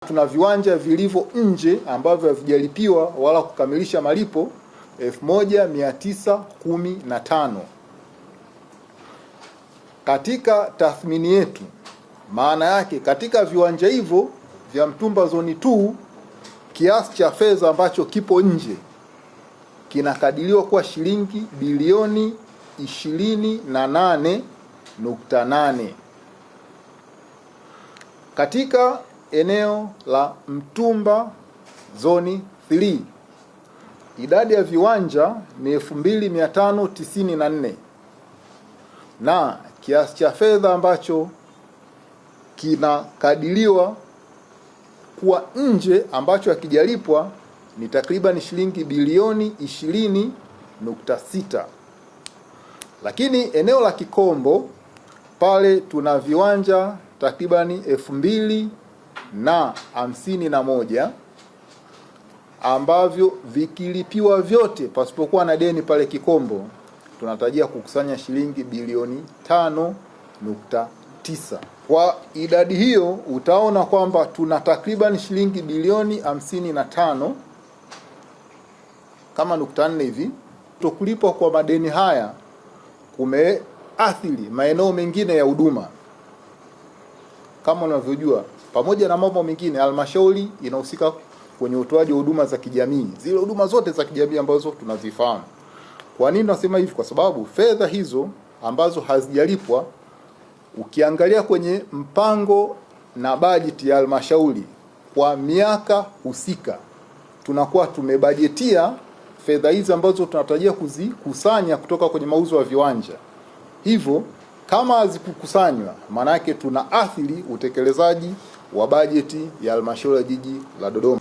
Tuna viwanja vilivyo nje ambavyo havijalipiwa wala kukamilisha malipo 1915. Katika tathmini yetu, maana yake katika viwanja hivyo vya Mtumba Zone 2 kiasi cha fedha ambacho kipo nje kinakadiriwa kuwa shilingi bilioni 28.8. Katika eneo la Mtumba Zone 3 idadi ya viwanja ni 2594 na kiasi cha fedha ambacho kinakadiriwa kuwa nje ambacho hakijalipwa ni takriban shilingi bilioni 20.6. Lakini eneo la Kikombo pale tuna viwanja takribani 2051 ambavyo vikilipiwa vyote pasipokuwa na deni pale Kikombo tunatarajia kukusanya shilingi bilioni 5.9. Kwa idadi hiyo utaona kwamba tuna takriban shilingi bilioni 55 kama .4 hivi. Kutokulipwa kwa madeni haya kumeathiri maeneo mengine ya huduma. Kama unavyojua, pamoja na mambo mengine, halmashauri inahusika kwenye utoaji wa huduma za kijamii, zile huduma zote za kijamii ambazo tunazifahamu. Kwa nini nasema hivi? Kwa sababu fedha hizo ambazo hazijalipwa, ukiangalia kwenye mpango na bajeti ya halmashauri kwa miaka husika, tunakuwa tumebajetia fedha hizo ambazo tunatarajia kuzikusanya kutoka kwenye mauzo ya viwanja. Hivyo kama hazikukusanywa, maana yake tuna athiri utekelezaji wa bajeti ya halmashauri ya jiji la Dodoma.